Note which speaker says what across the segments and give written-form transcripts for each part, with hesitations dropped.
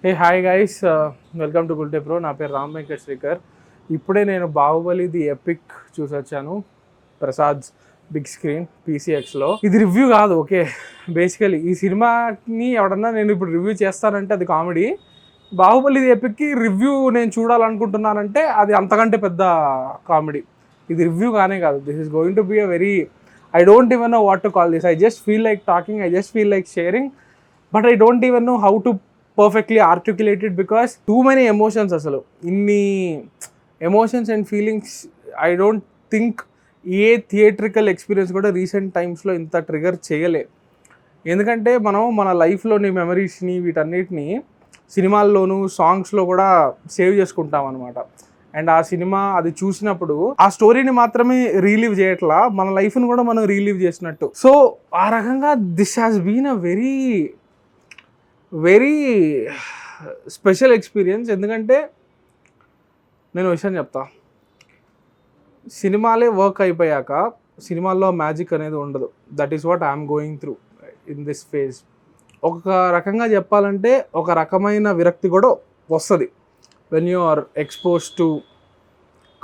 Speaker 1: Hey hi guys, welcome to Gulte pro. నా పేరు రామ్ వెంకట్ శ్రీకర్. ఇప్పుడే నేను బాహుబలి ది ఎపిక్ చూసొచ్చాను, ప్రసాద్ బిగ్ స్క్రీన్ పీసీఎక్స్లో. ఇది రివ్యూ కాదు, ఓకే. బేసికలీ ఈ సినిమాని ఎవడన్నా నేను ఇప్పుడు రివ్యూ చేస్తానంటే అది కామెడీ. బాహుబలి ది ఎపిక్కి రివ్యూ నేను చూడాలనుకుంటున్నానంటే అది అంతకంటే పెద్ద కామెడీ. ఇది రివ్యూ కానే కాదు. This is going to be a very, I don't even know what to call this. I just feel like talking, I just feel like sharing, but I don't even know how to perfectly articulated because too many emotions. అసలు ఇన్ని emotions and feelings I don't think a theatrical experience కూడా recent టైమ్స్లో ఇంత trigger చేయలే. ఎందుకంటే మనం మన లైఫ్లోని మెమరీస్ని వీటన్నిటిని సినిమాల్లోనూ సాంగ్స్లో కూడా సేవ్ చేసుకుంటాం అనమాట. అండ్ ఆ సినిమా అది చూసినప్పుడు ఆ స్టోరీని మాత్రమే రీలీవ్ చేయట్లా, మన లైఫ్ని కూడా మనం రీలీవ్ చేసినట్టు. సో ఆ రకంగా this has been a very special experience. ఎందుకంటే నేను విషయం చెప్తా, సినిమాలే వర్క్ అయిపోయాక సినిమాల్లో మ్యాజిక్ అనేది ఉండదు. That is what I'm going through in this phase. ఒక రకంగా చెప్పాలంటే ఒక రకమైన విరక్తి కూడా వస్తుంది when you are expose to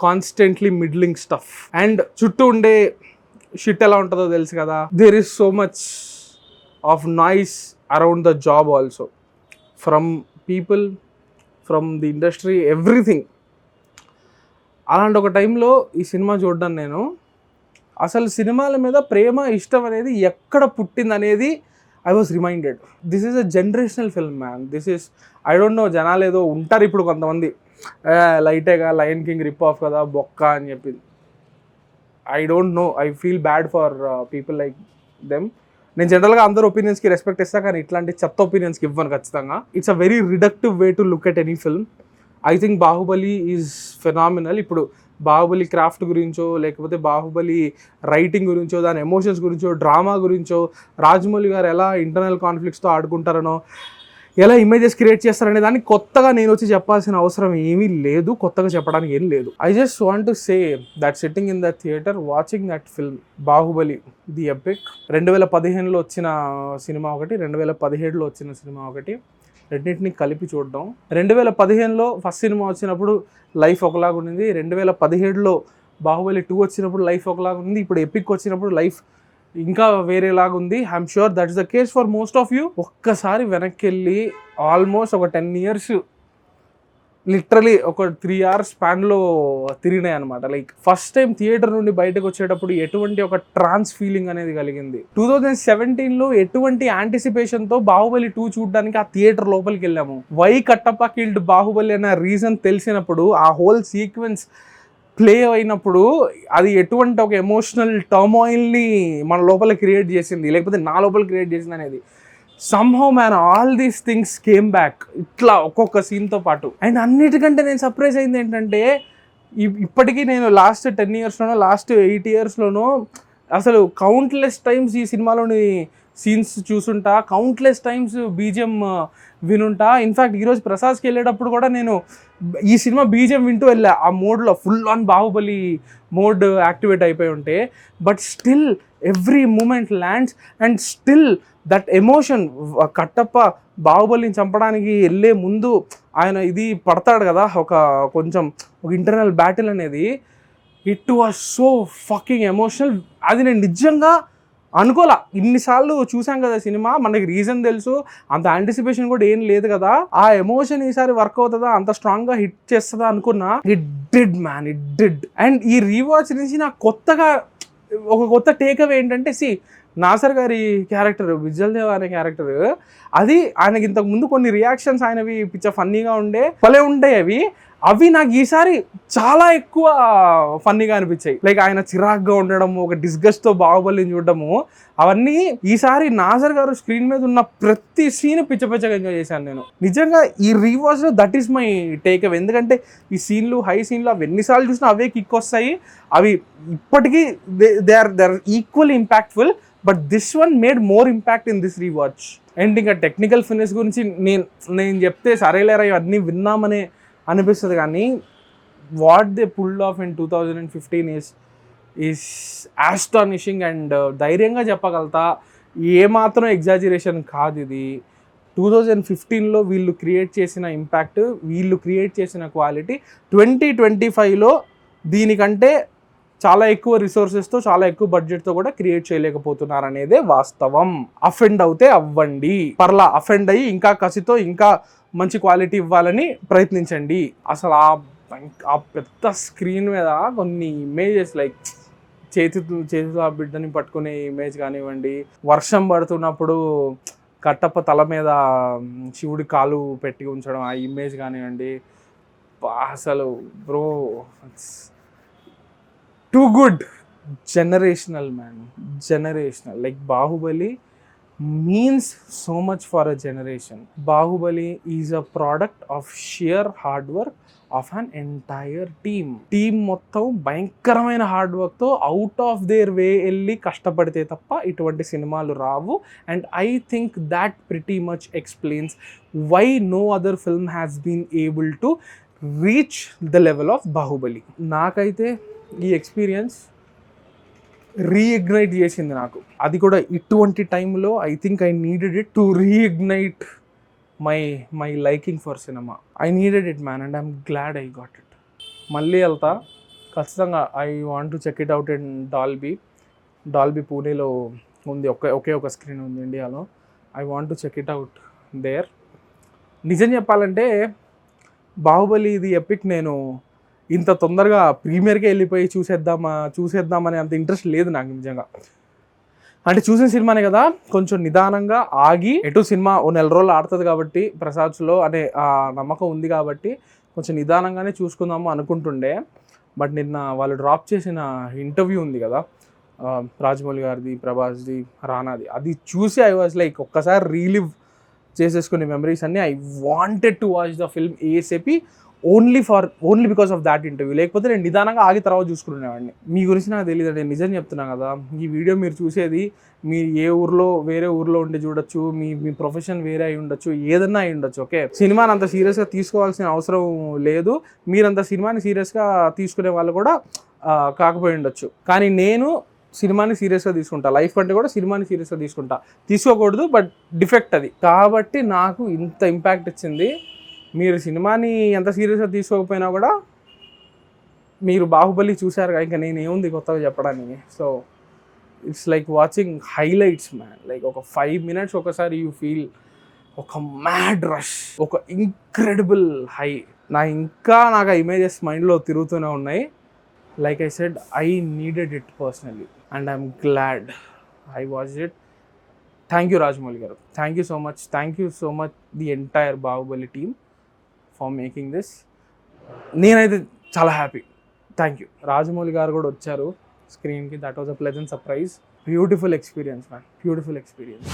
Speaker 1: constantly middling stuff. And చుట్టూ ఉండే షిట్ ఎలా ఉంటుందో తెలుసు కదా. There is so much of noise around the job also, from people, from the industry, everything. అలాంటి ఒక టైంలో ఈ సినిమా చూడ్డాను నేను. అసలు సినిమాల మీద ప్రేమ, ఇష్టం అనేది ఎక్కడ పుట్టింది అనేది I was reminded. This is a generational film man. This is, I don't know, జనాలు ఏదో ఉంటారు ఇప్పుడు కొంతమంది, లైటేగా లయన్ కింగ్ రిప్ ఆఫ్ కదా బొక్క అని చెప్పి. I don't know, I feel bad for people like them. నేను జనరల్గా అందరు ఒపీనియన్స్కి రెస్పెక్ట్ ఇస్తాను, కానీ ఇట్లాంటి చెత్త ఒపీనియన్స్కి ఇవ్వను ఖచ్చితంగా. It's a very reductive way to look at any film. I think Baahubali is phenomenal. ఇప్పుడు బాహుబలి క్రాఫ్ట్ గురించో, లేకపోతే బాహుబలి రైటింగ్ గురించో, దాని ఎమోషన్స్ గురించో, డ్రామా గురించో, రాజమౌళి గారు ఎలా ఇంటర్నల్ కాన్ఫ్లిక్ట్స్తో ఆడుకుంటారనో, ఎలా ఇమేజెస్ క్రియేట్ చేస్తారనే దాన్ని కొత్తగా నేను వచ్చి చెప్పాల్సిన అవసరం ఏమీ లేదు, కొత్తగా చెప్పడానికి ఏం లేదు. I just want to say that sitting in the theatre watching that film Baahubali the epic, 2015లో వచ్చిన సినిమా ఒకటి, 2017లో వచ్చిన సినిమా ఒకటి, రెండింటిని కలిపి చూడడం. 2015లో ఫస్ట్ సినిమా వచ్చినప్పుడు లైఫ్ ఒకలాగా ఉండింది, 2017లో బాహుబలి 2 వచ్చినప్పుడు లైఫ్ ఒకలాగా ఉంది, ఇప్పుడు ఎపిక్ వచ్చినప్పుడు లైఫ్ ఇంకా వేరేలాగా ఉంది. I'm sure that is the case for most of you. ఒక్కసారి వెనక్కి వెళ్ళి ఆల్మోస్ట్ ఒక 10 years లిటరలీ ఒక 3 hours స్పాన్లో తిరిగినాయి అనమాట. లైక్ ఫస్ట్ టైం థియేటర్ నుండి బయటకు వచ్చేటప్పుడు ఎటువంటి ఒక ట్రాన్స్ ఫీలింగ్ అనేది కలిగింది. 2017లో ఎటువంటి యాంటిసిపేషన్తో బాహుబలి 2 చూడడానికి ఆ థియేటర్ లోపలికి వెళ్ళాము. వై కట్టప్ప కిల్డ్ బాహుబలి అనే రీజన్ తెలిసినప్పుడు, ఆ హోల్ సీక్వెన్స్ ప్లే అయినప్పుడు అది ఎటువంటి ఒక ఎమోషనల్ టర్మాయిల్ని మన లోపల క్రియేట్ చేసింది, లేకపోతే నా లోపల క్రియేట్ చేసింది అనేది. Somehow man, all these things came back ఇట్లా ఒక్కొక్క సీన్తో పాటు. అండ్ అన్నిటికంటే నేను సర్ప్రైజ్ అయింది ఏంటంటే, ఇప్పటికీ నేను లాస్ట్ 10 yearsలోనో లాస్ట్ 8 yearsలోనో అసలు కౌంట్లెస్ టైమ్స్ ఈ సినిమాలోని సీన్స్ చూసుంటా, కౌంట్లెస్ టైమ్స్ బీజిఎం వినుంటా. ఇన్ఫ్యాక్ట్ ఈరోజు ప్రసాద్కి వెళ్ళేటప్పుడు కూడా నేను ఈ సినిమా బీజిఎం వింటూ వెళ్ళా, ఆ మోడ్లో full on Baahubali mode activate అయిపోయి ఉంటే. But still every moment lands and still that emotion. Kattappa బాహుబలిని చంపడానికి వెళ్ళే ముందు ఆయన ఇది పడతాడు కదా, కొంచెం ఒక ఇంటర్నల్ బ్యాటిల్ అనేది, it was so fucking emotional. అది నేను నిజంగా అనుకోలే. ఇన్నిసార్లు చూసాం కదా సినిమా, మనకి రీజన్ తెలుసు, అంత యాంటిసిపేషన్ కూడా ఏం లేదు కదా, ఆ ఎమోషన్ ఈసారి వర్క్ అవుతుందా, అంత స్ట్రాంగ్గా హిట్ చేస్తుందా అనుకున్నా. It did man, it did. And ఈ రీవాచ్ నుంచి నాకు కొత్తగా ఒక కొత్త టేక్అవే ఏంటంటే, నాసర్ గారి క్యారెక్టర్, విజల్ దేవ్ అనే క్యారెక్టర్, అది ఆయనకి ఇంతకు ముందు కొన్ని రియాక్షన్స్ ఆయనవి పిచ్చ ఫన్నీగా ఉండే, భలే ఉంటాయి అవి నాకు ఈసారి చాలా ఎక్కువ ఫన్నీగా అనిపించాయి. లైక్ ఆయన చిరాగ్గా ఉండడము, ఒక డిస్గస్ట్తో బాహుబలిని చూడడము, అవన్నీ ఈసారి నాజర్ గారు స్క్రీన్ మీద ఉన్న ప్రతి సీన్ పిచ్చగా ఎంజాయ్ చేశాను నేను. నిజంగా ఈ రీవాచ్లో that is my takeaway. ఎందుకంటే ఈ సీన్లు, హై సీన్లు అవి ఎన్నిసార్లు చూసినా అవే కిక్ వస్తాయి. అవి ఇప్పటికీ they are equally impactful, but this one made more impact in this rewatch. And ఇంకా టెక్నికల్ ఫినిష్ గురించి నేను చెప్తే సరేలేరా ఇవన్నీ విన్నామనే అనిపిస్తుంది, కానీ what they pulled off in 2015 is astonishing. And ధైర్యంగా చెప్పగలుగుతా, ఏమాత్రం ఎగ్జాజిరేషన్ కాదు ఇది. 2015లో వీళ్ళు క్రియేట్ చేసిన ఇంపాక్ట్, వీళ్ళు క్రియేట్ చేసిన క్వాలిటీ 2025లో దీనికంటే చాలా ఎక్కువ రిసోర్సెస్తో, చాలా ఎక్కువ బడ్జెట్తో కూడా క్రియేట్ చేయలేకపోతున్నారు అనేదే వాస్తవం. అఫెండ్ అవుతే అవ్వండి, పర్లా అఫెండ్ అయ్యి ఇంకా కసితో ఇంకా మంచి క్వాలిటీ ఇవ్వాలని ప్రయత్నించండి. అసలు ఆ పెద్ద స్క్రీన్ మీద కొన్ని ఇమేజెస్ లైక్ చేతితో ఆ బిడ్డని పట్టుకునే ఇమేజ్ కానివ్వండి, వర్షం పడుతున్నప్పుడు కట్టప్ప తల మీద శివుడి కాలు పెట్టి ఉంచడం ఆ ఇమేజ్ కానివ్వండి, అసలు bro too good. Generational man, generational. Like Baahubali means so much for a generation. Bahubali is a product of sheer hard work of an entire team మొత్తం భయంకరమైన హార్డ్ వర్క్తో అవుట్ ఆఫ్ దేర్ వే వెళ్ళి కష్టపడితే తప్ప ఇటువంటి సినిమాలు రావు. And I think that pretty much explains why no other film has been able to reach the level of Baahubali. నాకైతే ఈ ఎక్స్పీరియన్స్ రీఇగ్నైట్ చేసింది నాకు. అది కూడా ఇటువంటి టైంలో I think I needed it to reignite my liking for cinema. I needed it man and I'm glad I got it. మళ్ళీ వెళ్తా ఖచ్చితంగా. I want to check it out in Dolby పూణేలో ఉంది, ఒకే ఒక స్క్రీన్ ఉంది ఇండియాలో. I want to check it out there. నిజం చెప్పాలంటే బాహుబలి ఇది ఎపిక్ నేను ఇంత తొందరగా ప్రీమియర్కే వెళ్ళిపోయి చూసేద్దామనే అంత ఇంట్రెస్ట్ లేదు నాకు నిజంగా. అంటే చూసిన సినిమానే కదా, కొంచెం నిదానంగా ఆగి, ఎటు సినిమా ఓ 4 రోజులు ఆడుతుంది కాబట్టి ప్రసాద్స్లో అనే ఆ నమ్మకం ఉంది కాబట్టి కొంచెం నిదానంగానే చూసుకుందాము అనుకుంటుండే. బట్ నిన్న వాళ్ళు డ్రాప్ చేసిన ఇంటర్వ్యూ ఉంది కదా రాజమౌళి గారిది, ప్రభాస్ది, రానాది, అది చూసి ఐ వాజ్ లైక్ ఒక్కసారి రీలివ్ చేసేసుకునే మెమరీస్ అన్నీ. I wanted to watch the film ASAP only because of that interview. లేకపోతే నేను నిదానంగా ఆగి తర్వాత చూసుకునేవాడిని. మీ గురించి నాకు తెలియదు, నేను నిజం చెప్తున్నా కదా. ఈ వీడియో మీరు చూసేది మీరు వేరే ఊర్లో ఉండి చూడొచ్చు, మీ ప్రొఫెషన్ వేరే అయి ఉండొచ్చు, ఏదన్నా అయి ఉండొచ్చు. ఓకే, సినిమాని అంత సీరియస్గా తీసుకోవాల్సిన అవసరం లేదు, మీరంత సినిమాని సీరియస్గా తీసుకునే వాళ్ళు కూడా కాకపోయి ఉండొచ్చు. కానీ నేను సినిమాని సీరియస్గా తీసుకుంటా, లైఫ్ కంటే కూడా సినిమాని సీరియస్గా తీసుకోకూడదు, బట్ డిఫెక్ట్ అది. కాబట్టి నాకు ఇంత ఇంపాక్ట్ ఇచ్చింది. మీరు సినిమాని ఎంత సీరియస్గా తీసుకోకపోయినా కూడా మీరు బాహుబలి చూశారు, ఇంకా నేను ఏముంది కొత్తగా చెప్పడానికి. So it's like watching highlights man. Like ఒక 5 minutes ఒకసారి యూ ఫీల్ ఒక మ్యాడ్ రష్, ఒక ఇంక్రెడిబుల్ హై. నాకు ఆ ఇమేజెస్ మైండ్లో తిరుగుతూనే ఉన్నాయి. Like I said, I needed it personally and I'm glad I watch it. Thank you Rajamouli garu, thank you so much the entire Baahubali team for making this. నేనైతే చాలా happy. Thank you. Rajamouli garu కూడా వచ్చారు స్క్రీన్కి. That was a pleasant surprise. Beautiful experience man, beautiful experience.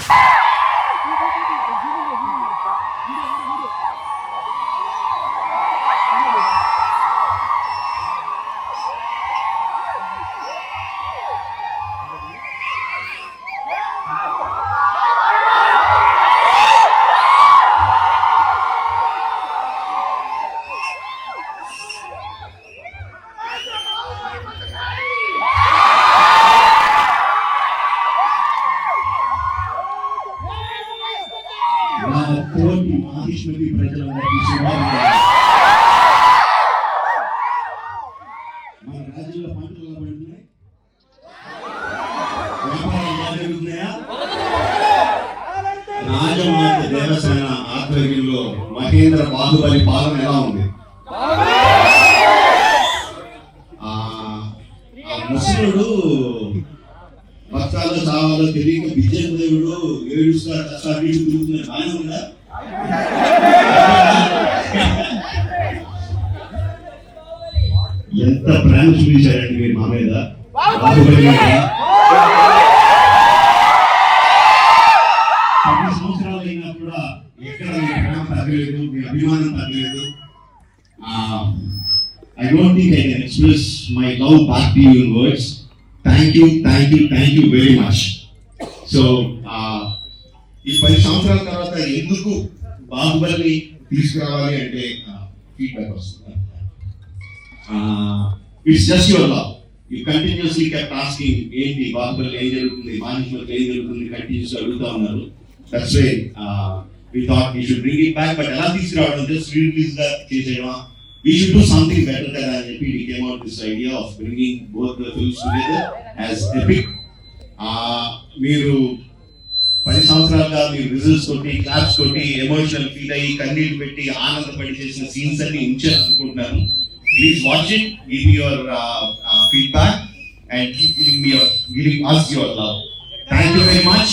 Speaker 2: Rajamata Devasena ఆధ్వర్యంలో మహేంద్ర బాహుబలి పాలన ఎలా ఉంది? ముసలుడు భక్తాలు చావాలో తెలియక విజయ దేవుడు ఏడుస్తారు తిరుగుతున్న బాగా ఉందా? ఎంత ప్రేమ చూపించారండి మీరు మా మీద, బాహుబలి మీద. 10 సంవత్సరాలు అయినా కూడా ఎక్కడ మీ ప్రేమ తగ్గలేదు, మీ అభిమానం తగ్గలేదు. I don't think I can express my love back to you in words. Thank you very much. So, ఈ 10 సంవత్సరాల తర్వాత ఎందుకు బాహుబలి తీసుకురావాలి అంటే ఫీడ్బ్యాక్ వస్తుంది. It's just your love. You continuously kept asking, ఏంటి బాహుబలి ఏం జరుగుతుంది, మానిష్మల్ ఏం జరుగుతుంది, కంటిన్యూస్ అడుగుతా ఉన్నారు. That's why we thought we should bring it back, but ఎలా తీసుకురావడం just release గా చేసేయమా, we should do something better than that. We came out with this idea of bringing both the films together as epic. మీరు 10 సంవత్సరాలుగా మీరు results తోటి claps తోటి emotional feel అయ్యి కన్నీళ్ళు పెట్టి ఆనందపడి చేసిన సీన్స్ అన్ని ఉంచారు అనుకుంటున్నాను. Please watch it, give your feedback and giving us your love. Thank you very much.